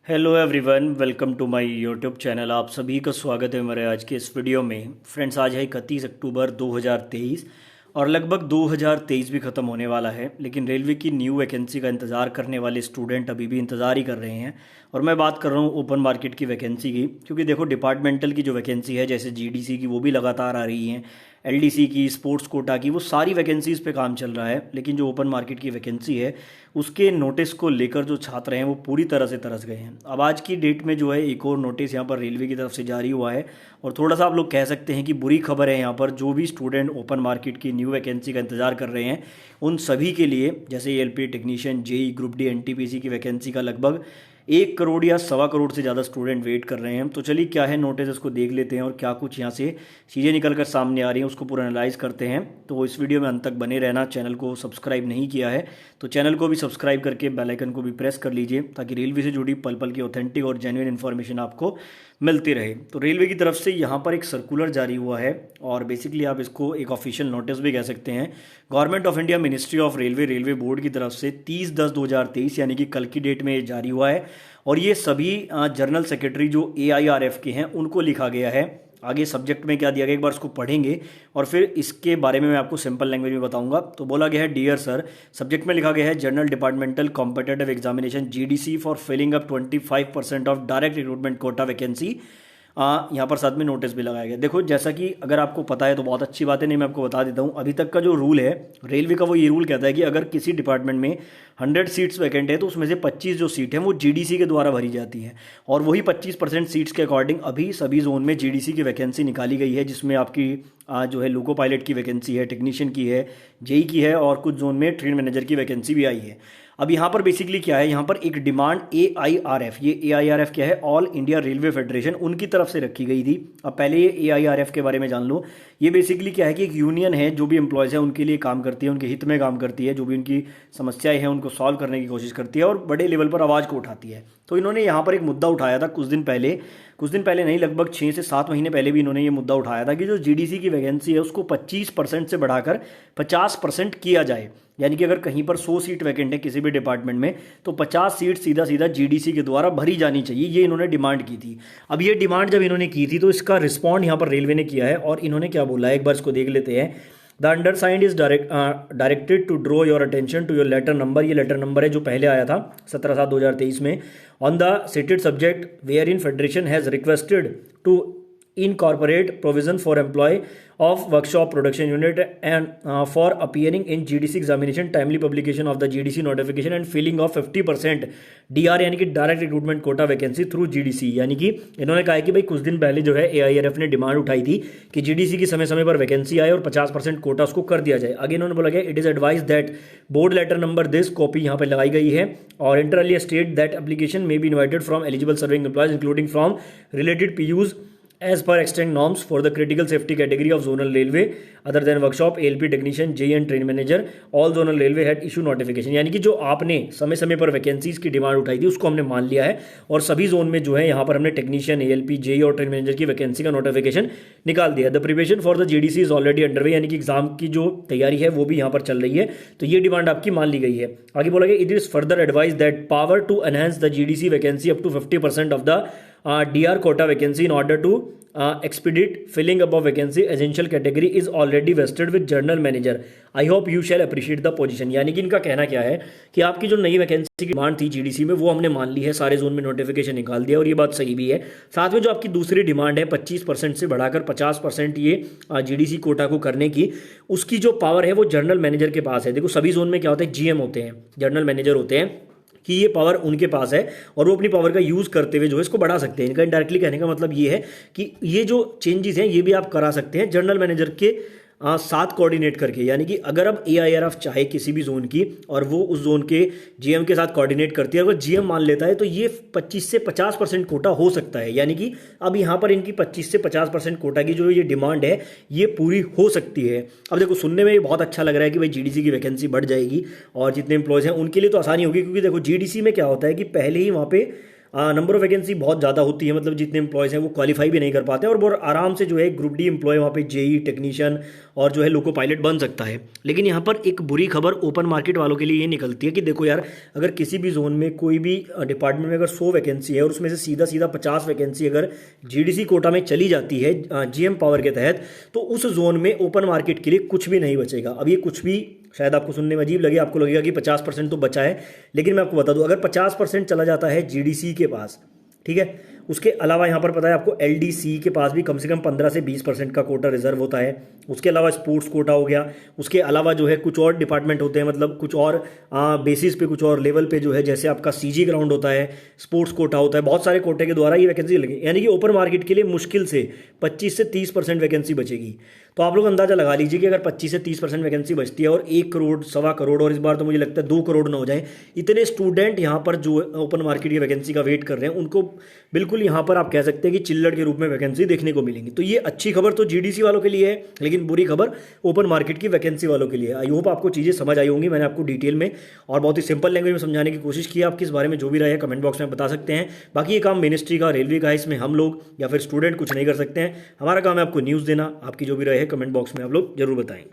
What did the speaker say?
Hello everyone, welcome to my YouTube channel. आप सभी का स्वागत है मेरे आज के इस वीडियो में। फ्रेंड्स, आज है 31 अक्टूबर 2023 और लगभग 2023 भी ख़त्म होने वाला है, लेकिन रेलवे की न्यू वैकेंसी का इंतज़ार करने वाले स्टूडेंट अभी भी इंतज़ार ही कर रहे हैं। और मैं बात कर रहा हूँ ओपन मार्केट की वैकेंसी की, क्योंकि देखो डिपार्टमेंटल की जो वैकेंसी है, जैसे जीडीसी की, वो भी लगातार आ रही हैं, एलडीसी की, स्पोर्ट्स कोटा की, वो सारी वैकेंसीज़ पे काम चल रहा है। लेकिन जो ओपन मार्केट की वैकेंसी है, उसके नोटिस को लेकर जो छात्र हैं वो पूरी तरह से तरस गए हैं। अब आज की डेट में जो है एक और नोटिस यहाँ पर रेलवे की तरफ से जारी हुआ है, और थोड़ा सा आप लोग कह सकते हैं कि बुरी खबर है यहाँ पर। जो भी स्टूडेंट ओपन मार्केट की न्यू वैकेंसी का इंतजार कर रहे हैं, उन सभी के लिए, जैसे LP technician, JE, group D, NTPC की वैकेंसी का लगभग 1 करोड़ या 1.25 करोड़ से ज़्यादा स्टूडेंट वेट कर रहे हैं। तो चलिए, क्या है नोटिस, उसको देख लेते हैं और क्या कुछ यहाँ से चीज़ें निकल कर सामने आ रही हैं उसको पूरा एनालाइज करते हैं। तो इस वीडियो में अंत तक बने रहना। चैनल को सब्सक्राइब नहीं किया है तो चैनल को भी सब्सक्राइब करके बेल आइकन को भी प्रेस कर लीजिए, ताकि रेलवे से जुड़ी पल पल की ऑथेंटिक और जेन्युइन इन्फॉर्मेशन आपको मिलती रहे। तो रेलवे की तरफ से यहाँ पर एक सर्कुलर जारी हुआ है, और बेसिकली आप इसको एक ऑफिशियल नोटिस भी कह सकते हैं। Government of India, ministry of railway, railway board की तरफ से 30/10/2023 यानी कि कल की डेट में ये जारी हुआ है। और ये सभी जनरल सेक्रेटरी जो एआईआरएफ के हैं उनको लिखा गया है। आगे सब्जेक्ट में क्या दिया गया, एक बार उसको पढ़ेंगे और फिर इसके बारे में मैं आपको सिंपल लैंग्वेज में बताऊंगा। तो बोला गया है, डियर सर, सब्जेक्ट में लिखा गया है, general departmental competitive examination GDC for filling up 25% of direct recruitment quota vacancy. यहाँ पर साथ में नोटिस भी लगाया गया। देखो, जैसा कि अगर आपको पता है तो बहुत अच्छी बात है, नहीं मैं आपको बता देता हूँ। अभी तक का जो रूल है रेलवे का, वो ये रूल कहता है कि अगर किसी डिपार्टमेंट में 100 सीट्स वैकेंट है तो उसमें से 25 जो सीट है वो जीडीसी के द्वारा भरी जाती है। और वही 25% सीट्स के अकॉर्डिंग अभी सभी जोन में जीडीसी की वैकेंसी निकाली गई है, जिसमें आपकी जो है लोको पायलट की वैकेंसी है, टेक्नीशियन की है, जेई की है, और कुछ जोन में ट्रेन मैनेजर की वैकेंसी भी आई है। अब यहाँ पर बेसिकली क्या है, यहाँ पर एक डिमांड एआईआरएफ, ये एआईआरएफ क्या है, ऑल इंडिया रेलवे फेडरेशन, उनकी तरफ से रखी गई थी। अब पहले ये एआईआरएफ के बारे में जान लो। ये बेसिकली क्या है कि एक यूनियन है जो भी एम्प्लॉयज़ है उनके लिए काम करती है, उनके हित में काम करती है, जो भी उनकी समस्याएं हैं उनको सॉल्व करने की कोशिश करती है और बड़े लेवल पर आवाज़ को उठाती है। तो इन्होंने यहाँ पर एक मुद्दा उठाया था कुछ दिन पहले नहीं, लगभग 6 से 7 महीने पहले भी इन्होंने ये मुद्दा उठाया था कि जो जीडीसी की वैकेंसी है उसको 25% से बढ़ाकर 50% किया जाए। यानी कि अगर कहीं पर 100 सीट वैकेंट है किसी भी डिपार्टमेंट में, तो 50 सीट सीधा सीधा जीडीसी के द्वारा भरी जानी चाहिए, ये इन्होंने डिमांड की थी। अब ये डिमांड जब इन्होंने की थी तो इसका रिस्पॉन्ड यहाँ पर रेलवे ने किया है, और इन्होंने क्या बोला है एक बार इसको देख लेते हैं। The undersigned is directed to draw your attention to your letter number, ये लेटर नंबर है जो पहले आया था 17/7/2023 में, on the cited subject wherein federation has requested to incorporate provision for employee of workshop production unit and for appearing in GDC examination, timely publication of the GDC notification and filling of 50% DR यानी कि direct recruitment quota vacancy through GDC. यानी कि इन्होंने कहा है कि भाई कुछ दिन पहले जो है एआईआरएफ ने डिमांड उठाई थी कि जीडीसी की समय समय पर वैकेंसी आए और 50% कोटा उसको कर दिया जाए। आगे इन्होंने बोला गया, it is advise that board letter number this, copy यहाँ पर लगाई गई है, और inter alia state that application may be invited from eligible serving employees including from related PUs as per extant norms for the critical safety category of zonal railway other than workshop, ALP technician, JE and train manager, all zonal railway had issue notification। यानी कि जो आपने समय समय पर vacancies की demand उठाई थी उसको हमने मान लिया है, और सभी जोन में जो है यहाँ पर हमने टेक्नीशियन, ALP, JE और ट्रेन मैनेजर की वैकेंसी का नोटिफिकेशन निकाल दिया। The preparation for the GDC is already underway, यानी कि एग्जाम की जो तैयारी है वो भी यहाँ पर चल रही है। तो ये डिमांड आपकी मान ली गई है। आगे बोला गया, it is further advise that power to enhance the GDC vacancy up to 50% of the DR quota vacancy in order to expedite filling above vacancy essential category is already vested with journal manager. I hope you shall appreciate the position। यानी कि इनका कहना क्या है कि आपकी जो नई वैकेंसी की डिमांड थी जीडीसी में, वो हमने मान ली है, सारे जोन में नोटिफिकेशन निकाल दिया, और ये बात सही भी है। साथ में जो आपकी दूसरी डिमांड है 25% से बढ़ाकर 50% ये जीडीसी कोटा को करने की, उसकी जो पावर है वो जर्नल मैनेजर के पास है। देखो, सभी जोन में क्या होता है, जीएम होते हैं, जर्नल मैनेजर होते हैं, कि ये पावर उनके पास है और वो अपनी पावर का यूज़ करते हुए जो है इसको बढ़ा सकते हैं। इनका इनडायरेक्टली कहने का मतलब ये है कि ये जो चेंजेस हैं ये भी आप करा सकते हैं जर्नल मैनेजर के साथ कोऑर्डिनेट करके। यानी कि अगर अब एआईआरएफ चाहे किसी भी जोन की, और वो उस जोन के जीएम के साथ कोऑर्डिनेट करती है, अगर जीएम मान लेता है तो ये 25 से 50% कोटा हो सकता है। यानी कि अब यहाँ पर इनकी 25 से 50% कोटा की जो ये डिमांड है ये पूरी हो सकती है। अब देखो, सुनने में ये बहुत अच्छा लग रहा है कि भाई जीडीसी की वैकेंसी बढ़ जाएगी और जितने एम्प्लॉयज़ हैं उनके लिए तो आसानी होगी, क्योंकि देखो जीडीसी में क्या होता है कि पहले ही वहाँ पे नंबर ऑफ वैकेंसी बहुत ज़्यादा होती है, मतलब जितने एम्प्लॉयज़ हैं वो क्वालिफाई भी नहीं कर पाते हैं और बहुत आराम से जो है ग्रुप डी एम्प्लॉय वहाँ पे जेई टेक्नीशियन और जो है लोको पायलट बन सकता है। लेकिन यहाँ पर एक बुरी खबर ओपन मार्केट वालों के लिए ये निकलती है कि देखो यार, अगर किसी भी जोन में कोई भी डिपार्टमेंट में अगर 100 वैकेंसी है और उसमें से सीधा सीधा 50 वैकेंसी अगर जीडीसी कोटा में चली जाती है जीएम पावर के तहत, तो उस जोन में ओपन मार्केट के लिए कुछ भी नहीं बचेगा। अब ये कुछ भी शायद आपको सुनने में अजीब लगे, आपको लगेगा कि 50% तो बचा है, लेकिन मैं आपको बता दूं, अगर 50% चला जाता है जीडीसी के पास, ठीक है, उसके अलावा यहाँ पर पता है आपको एलडीसी के पास भी कम से कम 15 से 20% का कोटा रिजर्व होता है। उसके अलावा स्पोर्ट्स कोटा हो गया, उसके अलावा जो है कुछ और डिपार्टमेंट होते हैं, मतलब कुछ और बेसिस पे, कुछ और लेवल पे जो है, जैसे आपका सीजी ग्राउंड होता है, स्पोर्ट्स कोटा होता है, बहुत सारे कोटे के द्वारा ये वैकेंसी लगी। यानी कि ओपन मार्केट के लिए मुश्किल से 25 से 30% वैकेंसी बचेगी। तो आप लोग अंदाजा लगा लीजिए कि अगर 25 से 30% वैकेंसी बचती है और 1 करोड़, 1.25 करोड़, और इस बार तो मुझे लगता है 2 करोड़ ना हो जाए, इतने स्टूडेंट यहाँ पर जो ओपन मार्केट की वैकेंसी का वेट कर रहे हैं, उनको बिल्कुल यहाँ पर आप कह सकते हैं कि चिल्लड़ के रूप में वैकेंसी देखने को मिलेंगी। तो ये अच्छी खबर तो जीडीसी वालों के लिए है, लेकिन बुरी खबर ओपन मार्केट की वैकेंसी वालों के लिए। आई होप आपको चीज़ें समझ आई होंगी। मैंने आपको डिटेल में और बहुत ही सिंपल लैंग्वेज में समझाने की कोशिश की। आप किस बारे में जो भी राय है कमेंट बॉक्स में बता सकते हैं। बाकी ये काम मिनिस्ट्री का, रेलवे का है, इसमें हम लोग या फिर स्टूडेंट कुछ नहीं कर सकते हैं। हमारा काम है आपको न्यूज़ देना। आपकी जो भी राय है कमेंट बॉक्स में आप लोग जरूर बताएं।